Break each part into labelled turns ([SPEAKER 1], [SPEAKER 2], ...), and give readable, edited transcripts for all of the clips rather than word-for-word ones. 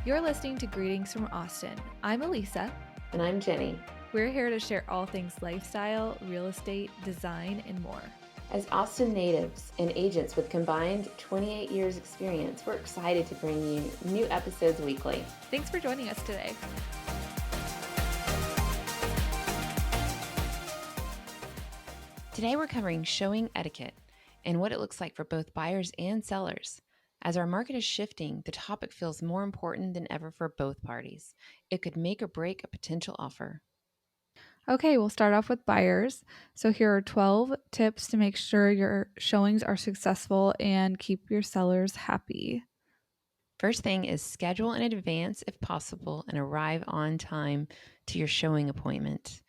[SPEAKER 1] You're listening to Greetings from Austin. I'm Alisa.
[SPEAKER 2] And I'm Jenny.
[SPEAKER 1] We're here to share all things lifestyle, real estate, design, and more.
[SPEAKER 2] As Austin natives and agents with combined 28 years experience, we're excited to bring you new episodes weekly.
[SPEAKER 1] Thanks for joining us today.
[SPEAKER 2] Today we're covering showing etiquette and what it looks like for both buyers and sellers. As our market is shifting, the topic feels more important than ever for both parties. It could make or break a potential offer.
[SPEAKER 1] Okay, we'll start off with buyers. So here are 12 tips to make sure your showings are successful and keep your sellers happy.
[SPEAKER 2] First thing is schedule in advance if possible and arrive on time to your showing appointment.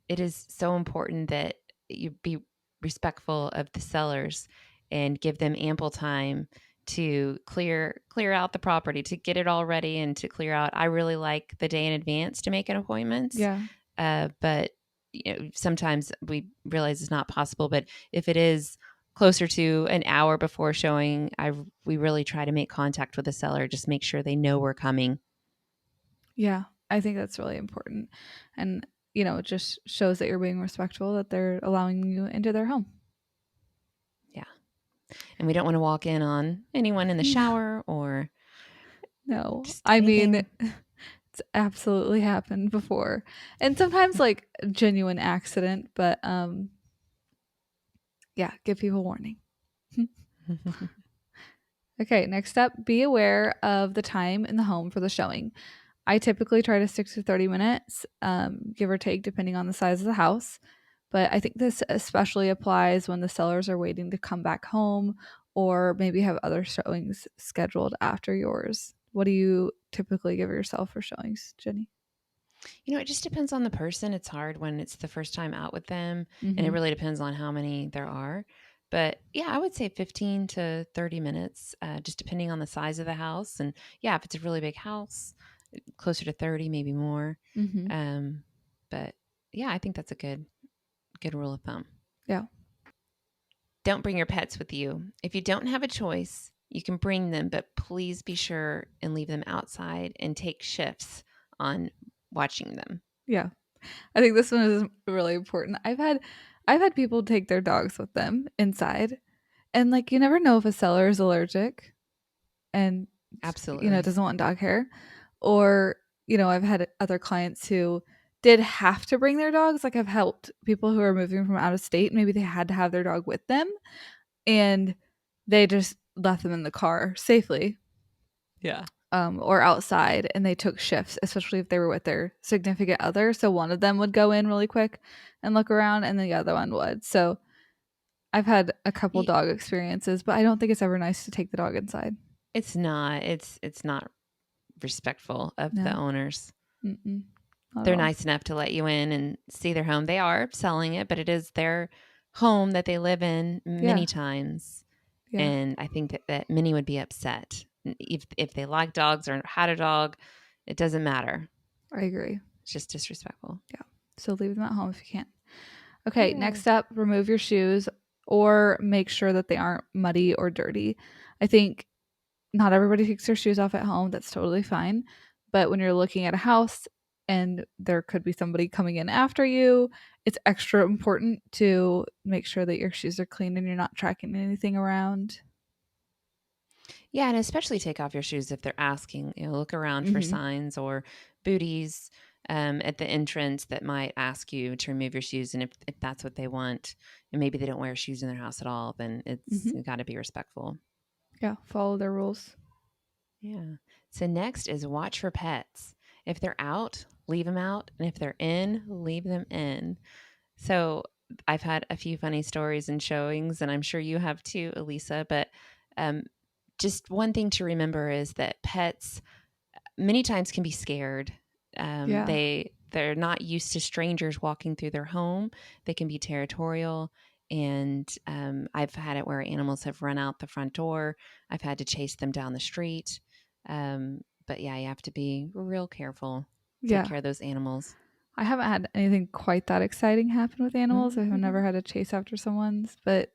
[SPEAKER 2] It is so important that you be respectful of the sellers and give them ample time to clear out the property, to get it all ready and to clear out. I really like the day in advance to make an appointment.
[SPEAKER 1] Yeah.
[SPEAKER 2] But sometimes we realize it's not possible. But if it is closer to an hour before showing, we really try to make contact with the seller, just make sure they know we're coming.
[SPEAKER 1] Yeah, I think that's really important. And, it just shows that you're being respectful, that they're allowing you into their home.
[SPEAKER 2] Yeah. And we don't want to walk in on anyone in the shower or
[SPEAKER 1] No,
[SPEAKER 2] just
[SPEAKER 1] I
[SPEAKER 2] anything.
[SPEAKER 1] mean, it's absolutely happened before. And sometimes like genuine accident, but yeah, give people warning. Okay, next up, be aware of the time in the home for the showing. I typically try to stick to 30 minutes, give or take, depending on the size of the house. But I think this especially applies when the sellers are waiting to come back home or maybe have other showings scheduled after yours. What do you typically give yourself for showings, Jenny?
[SPEAKER 2] It just depends on the person. It's hard when it's the first time out with them, and it
[SPEAKER 1] Mm-hmm.
[SPEAKER 2] really depends on how many there are. But yeah, I would say 15 to 30 minutes, just depending on the size of the house. And yeah, if it's a really big house, closer to 30, maybe more.
[SPEAKER 1] Mm-hmm.
[SPEAKER 2] Um, but yeah, I think that's a good rule of thumb.
[SPEAKER 1] Yeah.
[SPEAKER 2] Don't bring your pets with you. If you don't have a choice, you can bring them, but please be sure and leave them outside and take shifts on watching them.
[SPEAKER 1] Yeah. I think this one is really important. I've had people take their dogs with them inside, and like you never know if a seller is allergic and
[SPEAKER 2] Absolutely.
[SPEAKER 1] doesn't want dog hair, or I've had other clients who did have to bring their dogs. Like I've helped people who are moving from out of state, maybe they had to have their dog with them, and they just left them in the car safely.
[SPEAKER 2] Yeah.
[SPEAKER 1] Or outside, and they took shifts, especially if they were with their significant other. So one of them would go in really quick and look around, and the other one would. So I've had a couple dog experiences, but I don't think it's ever nice to take the dog inside.
[SPEAKER 2] It's not. It's not respectful of the
[SPEAKER 1] No.
[SPEAKER 2] owners.
[SPEAKER 1] Mm-mm. Not at
[SPEAKER 2] They're
[SPEAKER 1] all.
[SPEAKER 2] nice enough to let you in and see their home. They are selling it, but it is their home that they live in
[SPEAKER 1] Yeah.
[SPEAKER 2] many times.
[SPEAKER 1] Yeah.
[SPEAKER 2] And I think that many would be upset if they like dogs or had a dog. It doesn't matter.
[SPEAKER 1] I agree.
[SPEAKER 2] It's just disrespectful.
[SPEAKER 1] Yeah. So leave them at home if you can. Okay,
[SPEAKER 2] Yeah.
[SPEAKER 1] next up, remove your shoes or make sure that they aren't muddy or dirty. I think not everybody takes their shoes off at home. That's totally fine. But when you're looking at a house and there could be somebody coming in after you, it's extra important to make sure that your shoes are clean and you're not tracking anything around.
[SPEAKER 2] Yeah, and especially take off your shoes if they're asking. Look around for
[SPEAKER 1] Mm-hmm.
[SPEAKER 2] signs or booties at the entrance that might ask you to remove your shoes. And if that's what they want, and maybe they don't wear shoes in their house at all, then
[SPEAKER 1] Mm-hmm.
[SPEAKER 2] you got to be respectful.
[SPEAKER 1] Yeah, follow their rules.
[SPEAKER 2] Yeah. So next is watch for pets. If they're out, leave them out, and if they're in, leave them in. So I've had a few funny stories and showings, and I'm sure you have too, Elisa. But um, just one thing to remember is that pets many times can be scared.
[SPEAKER 1] Yeah.
[SPEAKER 2] They're not used to strangers walking through their home. They can be territorial, and I've had it where animals have run out the front door. I've had to chase them down the street. But yeah, you have to be real careful. Take
[SPEAKER 1] Yeah.
[SPEAKER 2] care of those animals.
[SPEAKER 1] I haven't had anything quite that exciting happen with animals. I've
[SPEAKER 2] Mm-hmm.
[SPEAKER 1] never had to chase after someone's, but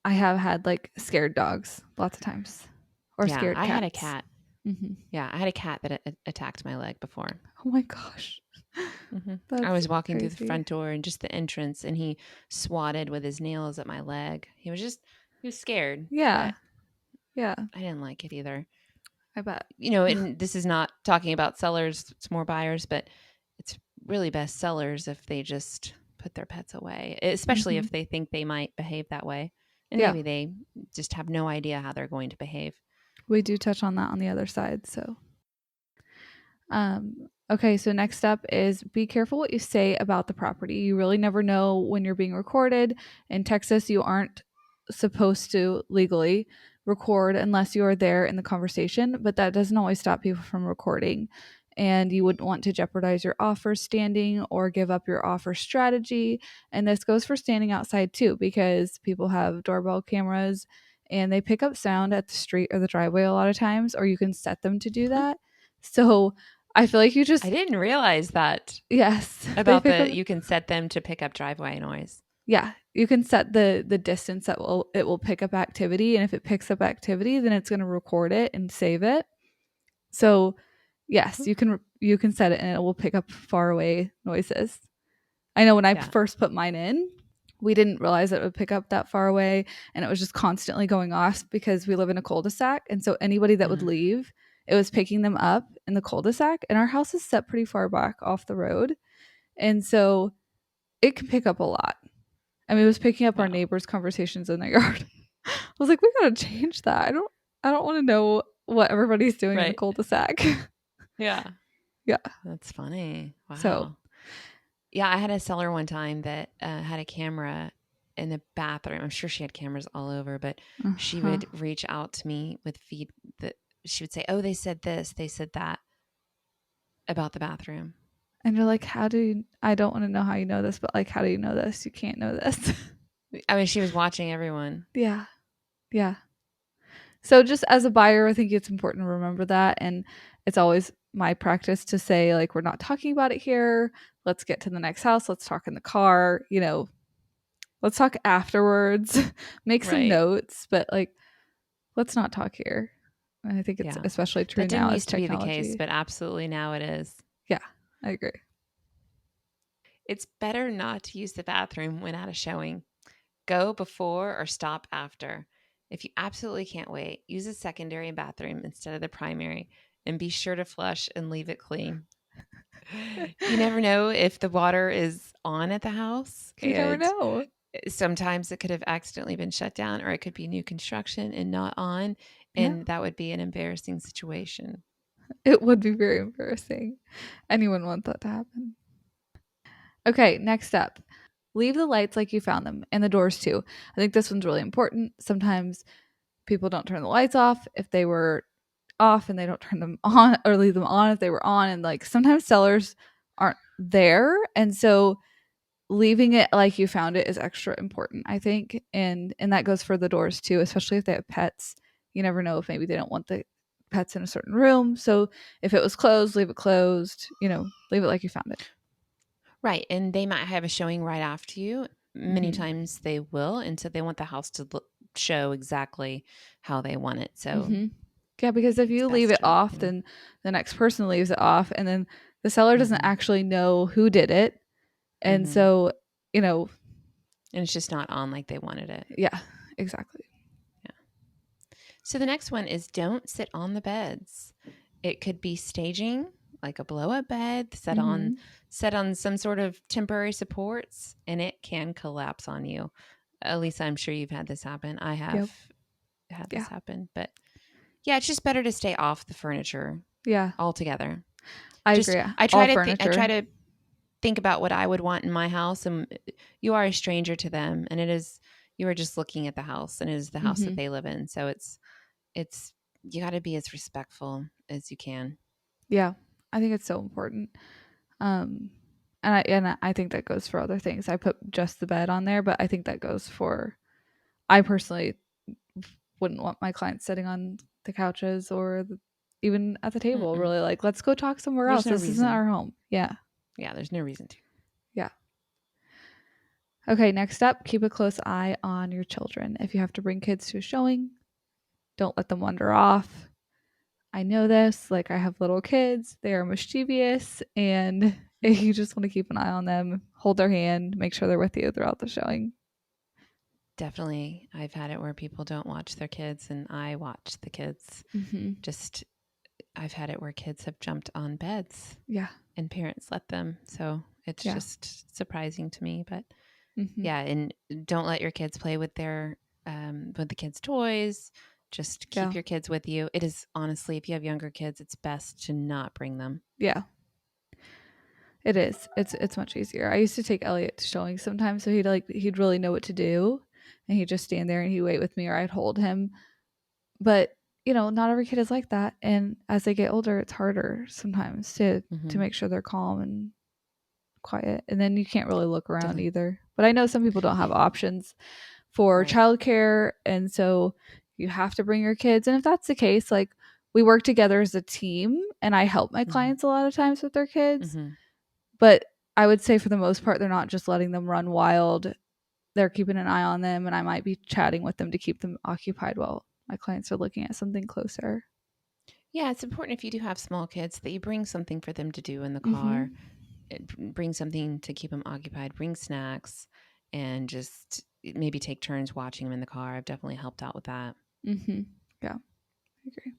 [SPEAKER 1] I have had like scared dogs lots of times or
[SPEAKER 2] Yeah,
[SPEAKER 1] scared
[SPEAKER 2] I had a
[SPEAKER 1] cats.
[SPEAKER 2] cat.
[SPEAKER 1] Mhm.
[SPEAKER 2] Yeah, I had a cat that attacked my leg before.
[SPEAKER 1] Oh my gosh.
[SPEAKER 2] I
[SPEAKER 1] That's
[SPEAKER 2] was walking through the
[SPEAKER 1] crazy.
[SPEAKER 2] front door and just the entrance, and he swatted with his nails at my leg. He was scared,
[SPEAKER 1] Yeah.
[SPEAKER 2] but
[SPEAKER 1] Yeah.
[SPEAKER 2] I didn't like it either.
[SPEAKER 1] I bet.
[SPEAKER 2] And this is not talking about sellers, it's more buyers, but it's really best sellers if they just put their pets away, especially
[SPEAKER 1] Mhm.
[SPEAKER 2] if they think they might behave that way. And
[SPEAKER 1] Yeah.
[SPEAKER 2] maybe they just have no idea how they're going to behave.
[SPEAKER 1] We do touch on that on the other side, so okay, so next up is be careful what you say about the property. You really never know when you're being recorded. In Texas, you aren't supposed to legally record unless you are there in the conversation, but that doesn't always stop people from recording. And you wouldn't want to jeopardize your offer standing or give up your offer strategy. And this goes for standing outside too, because people have doorbell cameras and they pick up sound at the street or the driveway a lot of times, or you can set them to do that. So I feel like you
[SPEAKER 2] I
[SPEAKER 1] just
[SPEAKER 2] didn't realize that
[SPEAKER 1] yes, they
[SPEAKER 2] about
[SPEAKER 1] pick up
[SPEAKER 2] you can set them to pick up driveway noise.
[SPEAKER 1] yeah, you can set the distance that will pick up activity, and if it picks up activity, then it's going to record it and save it. So, yes, you can set it and it will pick up far away noises. I know when I
[SPEAKER 2] Yeah.
[SPEAKER 1] first put mine in, we didn't realize it would pick up that far away and it was just constantly going off because we live in a cul-de-sac, and so anybody that would
[SPEAKER 2] Uh,
[SPEAKER 1] leave, it was picking them up in the cul-de-sac, and our house is set pretty far back off the road. And so it can pick up a lot. I mean, it was picking up our
[SPEAKER 2] wow.
[SPEAKER 1] neighbors' conversations in their yard. I was like, we gotta change that. I don't want to know what everybody's doing in the
[SPEAKER 2] Right.
[SPEAKER 1] cul-de-sac.
[SPEAKER 2] Yeah.
[SPEAKER 1] Yeah.
[SPEAKER 2] That's funny.
[SPEAKER 1] So,
[SPEAKER 2] Wow. Yeah, I had a seller one time that had a camera in the bathroom. I'm sure she had cameras all over, but she
[SPEAKER 1] uh-huh.
[SPEAKER 2] would reach out to me with feed that she would say, "Oh, they said this, they said that about the bathroom."
[SPEAKER 1] And you're like, how do you, I don't want to know how you know this, but like, how do you know this? You can't know this.
[SPEAKER 2] I mean, she was watching everyone.
[SPEAKER 1] Yeah. Yeah. So just as a buyer, I think it's important to remember that. And it's always my practice to say, like, we're not talking about it here. Let's get to the next house. Let's talk in the car. Let's talk afterwards. Make some
[SPEAKER 2] Right.
[SPEAKER 1] notes, but like, let's not talk here. And I think it's
[SPEAKER 2] Yeah.
[SPEAKER 1] especially true
[SPEAKER 2] That didn't
[SPEAKER 1] now as
[SPEAKER 2] used to be the case,
[SPEAKER 1] technology.
[SPEAKER 2] but absolutely now it is.
[SPEAKER 1] Yeah, I agree.
[SPEAKER 2] It's better not to use the bathroom when at a showing. Go before or stop after. If you absolutely can't wait, use a secondary bathroom instead of the primary and be sure to flush and leave it clean. You never know if the water is on at the house,
[SPEAKER 1] You never
[SPEAKER 2] and
[SPEAKER 1] know.
[SPEAKER 2] sometimes it could have accidentally been shut down, or it could be new construction and not on,
[SPEAKER 1] Yeah,
[SPEAKER 2] and that would be an embarrassing situation.
[SPEAKER 1] it would be very embarrassing. Anyone want that to happen? Okay, next up. Leave the lights like you found them and the doors too. I think this one's really important. Sometimes people don't turn the lights off if they were off, and they don't turn them on or leave them on if they were on. And like sometimes sellers aren't there. And so leaving it like you found it is extra important, I think. And that goes for the doors too, especially if they have pets. You never know if maybe they don't want the pets in a certain room. So if it was closed, leave it closed, leave it like you found it.
[SPEAKER 2] Right, and they might have a showing right after you. Many
[SPEAKER 1] Mhm.
[SPEAKER 2] times they will, and so they want the house to show exactly how they want it. So
[SPEAKER 1] Mhm. Yeah, because if
[SPEAKER 2] it's
[SPEAKER 1] you leave
[SPEAKER 2] best
[SPEAKER 1] it
[SPEAKER 2] to,
[SPEAKER 1] off, then the next person leaves it off, and then the seller doesn't
[SPEAKER 2] mhm,
[SPEAKER 1] actually know who did it. And
[SPEAKER 2] mhm.
[SPEAKER 1] so, you know,
[SPEAKER 2] And it's just not on like they wanted it.
[SPEAKER 1] yeah, exactly.
[SPEAKER 2] Yeah. So the next one is don't sit on the beds. It could be staging, like a blow up bed
[SPEAKER 1] Mhm.
[SPEAKER 2] set on some sort of temporary supports, and it can collapse on you. At least I'm sure you've had this happen. I have
[SPEAKER 1] Yep.
[SPEAKER 2] had this
[SPEAKER 1] Yeah.
[SPEAKER 2] happen, but yeah, it's just better to stay off the furniture
[SPEAKER 1] Yeah.
[SPEAKER 2] altogether.
[SPEAKER 1] I
[SPEAKER 2] Just
[SPEAKER 1] agree.
[SPEAKER 2] I
[SPEAKER 1] All
[SPEAKER 2] try to I try
[SPEAKER 1] furniture.
[SPEAKER 2] to think about what I would want in my house, and you are a stranger to them, and you are just looking at the house, and it is the house that
[SPEAKER 1] Mhm.
[SPEAKER 2] they live in. So it's you got to be as respectful as you can.
[SPEAKER 1] Yeah. I think it's so important. Um and I think that goes for other things. I put just the bed on there, but I think that goes for I personally wouldn't want my clients sitting on the couches or even at the table.
[SPEAKER 2] Mm-mm.
[SPEAKER 1] Really, like, let's go talk somewhere
[SPEAKER 2] There's
[SPEAKER 1] else.
[SPEAKER 2] no
[SPEAKER 1] This isn't
[SPEAKER 2] reason.
[SPEAKER 1] our home. Yeah.
[SPEAKER 2] Yeah, there's no reason to.
[SPEAKER 1] Yeah. Okay, next up, keep a close eye on your children. If you have to bring kids to a showing, don't let them wander off. I know this. Like, I have little kids, they are mischievous, and you just want to keep an eye on them, hold their hand, make sure they're with you throughout the showing.
[SPEAKER 2] Definitely. I've had it where people don't watch their kids and I watch the kids.
[SPEAKER 1] Mm-hmm.
[SPEAKER 2] Just, I've had it where kids have jumped on beds
[SPEAKER 1] Yeah.
[SPEAKER 2] and parents let them. So it's
[SPEAKER 1] Yeah.
[SPEAKER 2] just surprising to me. But
[SPEAKER 1] Mm-hmm.
[SPEAKER 2] yeah, and don't let your kids play with the kids' toys. Just keep
[SPEAKER 1] Yeah.
[SPEAKER 2] your kids with you. It is honestly, if you have younger kids, it's best to not bring them.
[SPEAKER 1] Yeah. It is. It's much easier. I used to take Elliot to showings sometimes, so he'd really know what to do, and he'd just stand there and he'd wait with me, or I'd hold him. But not every kid is like that, and as they get older, it's harder sometimes to
[SPEAKER 2] Hmm.
[SPEAKER 1] make sure they're calm and quiet, and then you can't really look around
[SPEAKER 2] Definitely.
[SPEAKER 1] either. But I know some people don't have options for
[SPEAKER 2] Right.
[SPEAKER 1] childcare, and so you have to bring your kids. And if that's the case, like, we work together as a team, and I help my
[SPEAKER 2] Hmm.
[SPEAKER 1] clients a lot of times with their kids.
[SPEAKER 2] Hmm.
[SPEAKER 1] But I would say for the most part, they're not just letting them run wild. They're keeping an eye on them, and I might be chatting with them to keep them occupied while my clients are looking at something closer.
[SPEAKER 2] Yeah, it's important if you do have small kids that you bring something for them to do in the car.
[SPEAKER 1] Mm-hmm.
[SPEAKER 2] Bring something to keep them occupied, bring snacks, and just maybe take turns watching them in the car. I've definitely helped out with that.
[SPEAKER 1] Mm-hmm. Yeah, I agree.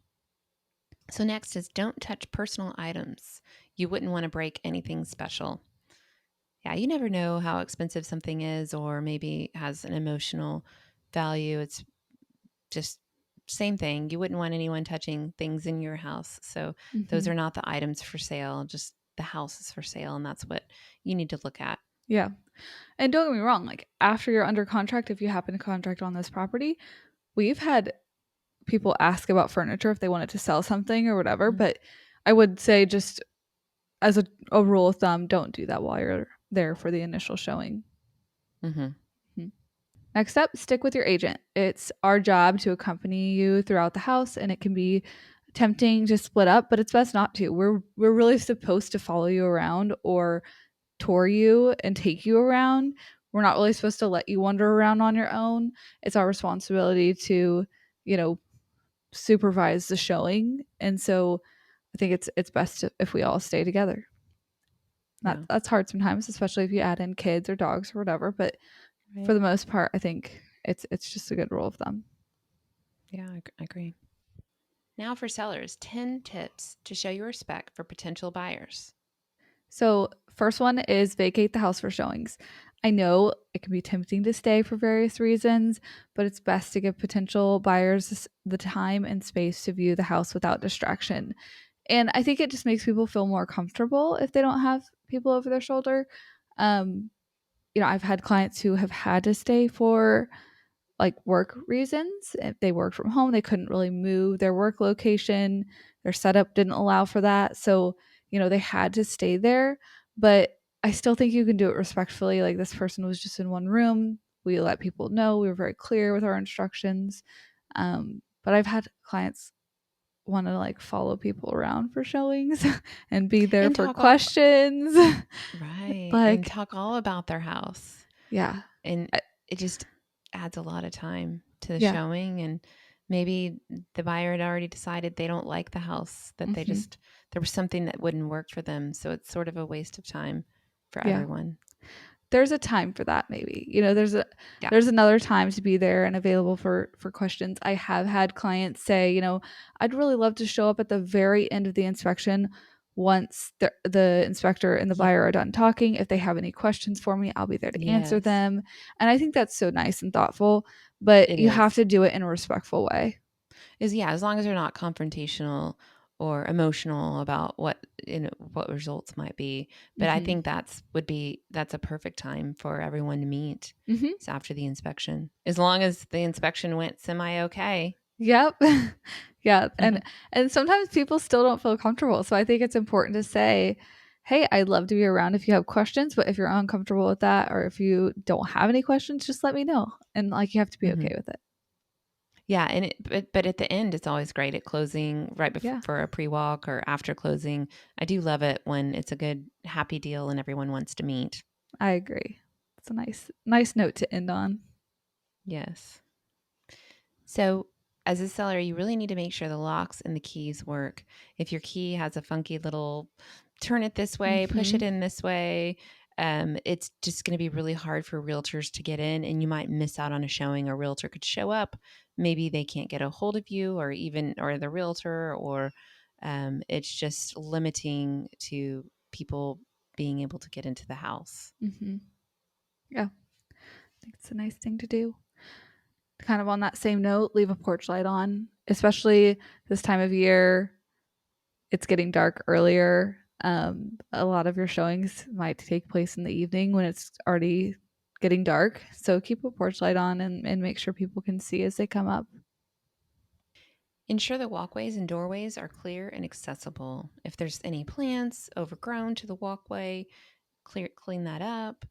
[SPEAKER 2] So, next is don't touch personal items. You wouldn't want to break anything special. Yeah, you never know how expensive something is or maybe has an emotional value. It's just same thing. You wouldn't want anyone touching things in your house. So, those
[SPEAKER 1] Mm-hmm.
[SPEAKER 2] are not the items for sale, just the house is for sale. And that's what you need to look at.
[SPEAKER 1] Yeah. And don't get me wrong, like, after you're under contract, if you happen to contract on this property, we've had people ask about furniture if they wanted to sell something or whatever.
[SPEAKER 2] Mhm.
[SPEAKER 1] But I would say, just as a rule of thumb, don't do that while you're there for the initial showing.
[SPEAKER 2] Mhm.
[SPEAKER 1] Mhm. Next up, stick with your agent. It's our job to accompany you throughout the house, and it can be tempting to split up, but it's best not to. We're really supposed to follow you around or tour you and take you around. We're not really supposed to let you wander around on your own. It's our responsibility to, you know, supervise the showing. And so I think it's best if we all stay together.
[SPEAKER 2] Yeah.
[SPEAKER 1] That's hard sometimes, especially if you add in kids or dogs or whatever. But for
[SPEAKER 2] Right.
[SPEAKER 1] the most part, I think it's just a good rule of thumb.
[SPEAKER 2] Yeah, I agree. Now for sellers, 10 tips to show your respect for potential buyers.
[SPEAKER 1] So, first one is vacate the house for showings. I know it can be tempting to stay for various reasons, but it's best to give potential buyers the time and space to view the house without distraction. And I think it just makes people feel more comfortable if they don't have people over their shoulder. Um, I've had clients who have had to stay for like work reasons. If they worked from home, they couldn't really move their work location. Their setup didn't allow for that. So, they had to stay there. But I still think you can do it respectfully. Like, this person was just in one room. We let people know. We were very clear with our instructions. But I've had clients want to like follow people around for showings and be there
[SPEAKER 2] And
[SPEAKER 1] for
[SPEAKER 2] talk all
[SPEAKER 1] questions.
[SPEAKER 2] right, and
[SPEAKER 1] Like,
[SPEAKER 2] talk all about their house.
[SPEAKER 1] yeah.
[SPEAKER 2] And
[SPEAKER 1] I-
[SPEAKER 2] it just adds a lot of time to the
[SPEAKER 1] yeah.
[SPEAKER 2] showing and maybe the buyer had already decided they don't like the house, that they
[SPEAKER 1] Hmm.
[SPEAKER 2] just there was something that wouldn't work for them, so it's sort of a waste of time for
[SPEAKER 1] Yeah.
[SPEAKER 2] everyone.
[SPEAKER 1] There's a time for that, maybe.
[SPEAKER 2] Yeah.
[SPEAKER 1] There's another time to be there and available for questions. I have had clients say, I'd really love to show up at the very end of the inspection once the inspector and the
[SPEAKER 2] Yeah.
[SPEAKER 1] buyer are done talking. If they have any questions for me, I'll be there to answer
[SPEAKER 2] Yes.
[SPEAKER 1] them. And I think that's so nice and thoughtful, but
[SPEAKER 2] It
[SPEAKER 1] you have
[SPEAKER 2] is.
[SPEAKER 1] to do it in a respectful way.
[SPEAKER 2] Is yeah, as long as they're not confrontational or emotional about what results might be. But I
[SPEAKER 1] Hmm.
[SPEAKER 2] think that's a perfect time for everyone to meet.
[SPEAKER 1] Hmm.
[SPEAKER 2] Is after the inspection. As long as the inspection went semi okay.
[SPEAKER 1] Yep. Yeah, and sometimes people still don't feel comfortable. So I think it's important to say, "Hey, I'd love to be around if you have questions, but if you're uncomfortable with that or if you don't have any questions, just let me know." And like, you have to be
[SPEAKER 2] Hmm.
[SPEAKER 1] okay with it.
[SPEAKER 2] Yeah, and but at the end, it's always great at closing, right before
[SPEAKER 1] Yeah,
[SPEAKER 2] for a pre walk or after closing. I do love it when it's a good happy deal and everyone wants to meet.
[SPEAKER 1] I agree. It's a nice note to end on.
[SPEAKER 2] Yes. So as a seller, you really need to make sure the locks and the keys work. If your key has a funky little turn it this way, push
[SPEAKER 1] Mm-hmm.
[SPEAKER 2] it in this way, it's just going to be really hard for realtors to get in, and you might miss out on a showing. A realtor could show up, maybe they can't get a hold of you, or the realtor, or it's just limiting to people being able to get into the house.
[SPEAKER 1] Mm-hmm. Yeah, I think it's a nice thing to do. Kind of on that same note, leave a porch light on, especially this time of year. It's getting dark earlier. A lot of your showings might take place in the evening when it's already getting dark. So keep a porch light on and make sure people can see as they come up.
[SPEAKER 2] Ensure the walkways and doorways are clear and accessible. If there's any plants overgrown to the walkway, clean that up.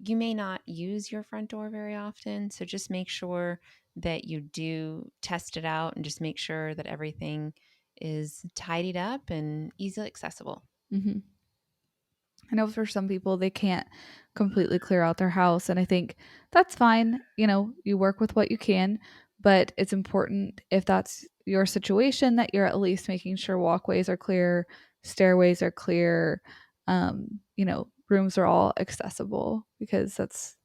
[SPEAKER 2] You may not use your front door very often, so just make sure that you do test it out and just make sure that everything is tidied up and easily accessible.
[SPEAKER 1] Mm-hmm. I know for some people they can't completely clear out their house, and I think that's fine. You work with what you can, but it's important if that's your situation that you're at least making sure walkways are clear, stairways are clear, rooms are all accessible because that's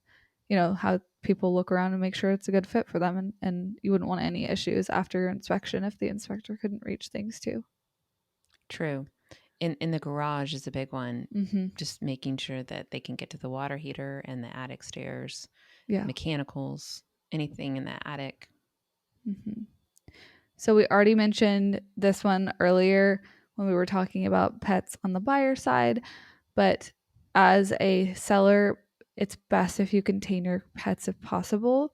[SPEAKER 1] how people look around and make sure it's a good fit for them, and you wouldn't want any issues after your inspection if the inspector couldn't reach things too.
[SPEAKER 2] True. In the garage is a big one.
[SPEAKER 1] Mm-hmm.
[SPEAKER 2] Just making sure that they can get to the water heater and the attic stairs,
[SPEAKER 1] Yeah.
[SPEAKER 2] mechanicals, anything in the attic.
[SPEAKER 1] Mm-hmm. So we already mentioned this one earlier when we were talking about pets on the buyer side, but as a seller, it's best if you contain your pets if possible,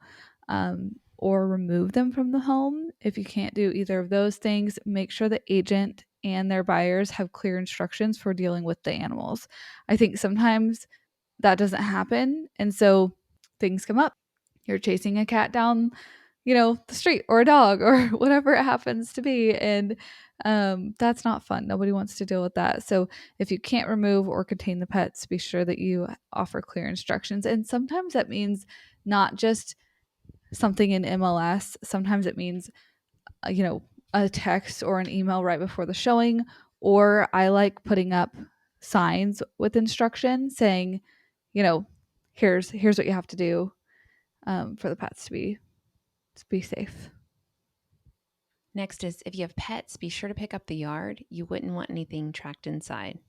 [SPEAKER 1] or remove them from the home. If you can't do either of those things, make sure the agent and their buyers have clear instructions for dealing with the animals. I think sometimes that doesn't happen, and so things come up. You're chasing a cat down the street, or a dog, or whatever it happens to be. And that's not fun. Nobody wants to deal with that. So if you can't remove or contain the pets, be sure that you offer clear instructions. And sometimes that means not just something in MLS, sometimes it means, uh, you know, a text or an email right before the showing. Or I like putting up signs with instructions saying, you know, here's what you have to do for the pets to be safe.
[SPEAKER 2] Next is if you have pets, be sure to pick up the yard. You wouldn't want anything tracked inside.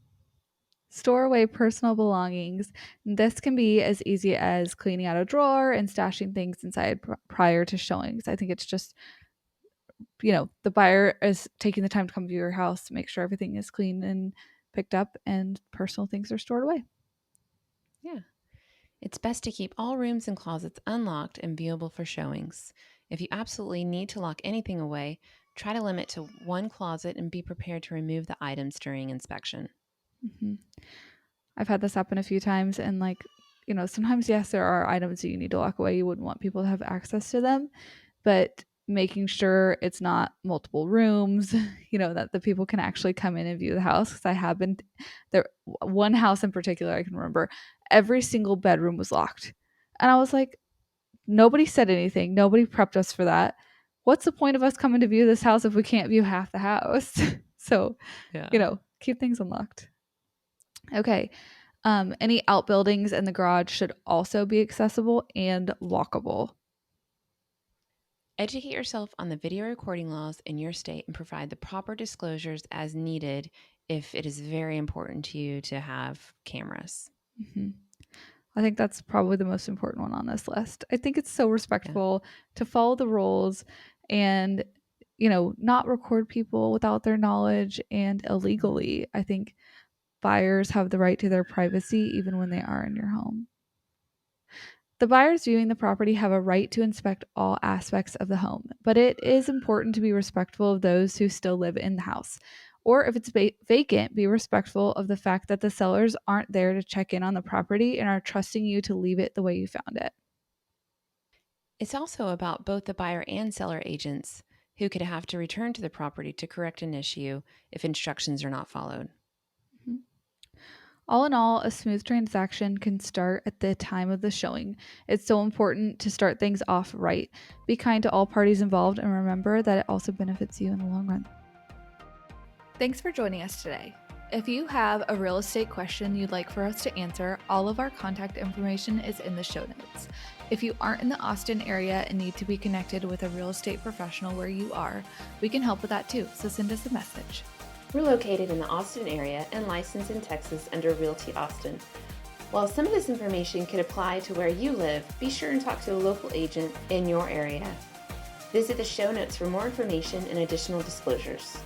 [SPEAKER 1] Store away personal belongings. This can be as easy as cleaning out a drawer and stashing things inside prior to showings. I think it's just, the buyer is taking the time to come view your house to make sure everything is clean and picked up and personal things are stored away.
[SPEAKER 2] Yeah. It's best to keep all rooms and closets unlocked and viewable for showings. If you absolutely need to lock anything away, try to limit to one closet and be prepared to remove the items during inspection.
[SPEAKER 1] Hmm. I've had this happen a few times, and sometimes, yes, there are items that you need to lock away. You wouldn't want people to have access to them, but making sure it's not multiple rooms, that the people can actually come in and view the house. Because I have been there, one house in particular, I can remember every single bedroom was locked. And I was like, nobody said anything. Nobody prepped us for that. What's the point of us coming to view this house if we can't view half the house? So,
[SPEAKER 2] Yeah.
[SPEAKER 1] keep things unlocked. Okay. Any outbuildings in the garage should also be accessible and walkable.
[SPEAKER 2] Educate yourself on the video recording laws in your state and provide the proper disclosures as needed if it is very important to you to have cameras.
[SPEAKER 1] Mhm. I think that's probably the most important one on this list. I think it's so
[SPEAKER 2] Yeah.
[SPEAKER 1] respectful to follow the rules and, not record people without their knowledge and illegally. I think buyers have the right to their privacy even when they are in your home. The buyers viewing the property have a right to inspect all aspects of the home, but it is important to be respectful of those who still live in the house. Or if it's vacant, be respectful of the fact that the sellers aren't there to check in on the property and are trusting you to leave it the way you found it.
[SPEAKER 2] It's also about both the buyer and seller agents who could have to return to the property to correct an issue if instructions are not followed.
[SPEAKER 1] Mhm. All in all, a smooth transaction can start at the time of the showing. It's so important to start things off right. Be kind to all parties involved and remember that it also benefits you in the long run. Thanks for joining us today. If you have a real estate question you'd like for us to answer, all of our contact information is in the show notes. If you aren't in the Austin area and need to be connected with a real estate professional where you are, we can help with that too, so send us a message.
[SPEAKER 2] We're located in the Austin area and licensed in Texas under Realty Austin. While some of this information could apply to where you live, be sure and talk to a local agent in your area. Visit the show notes for more information and additional disclosures.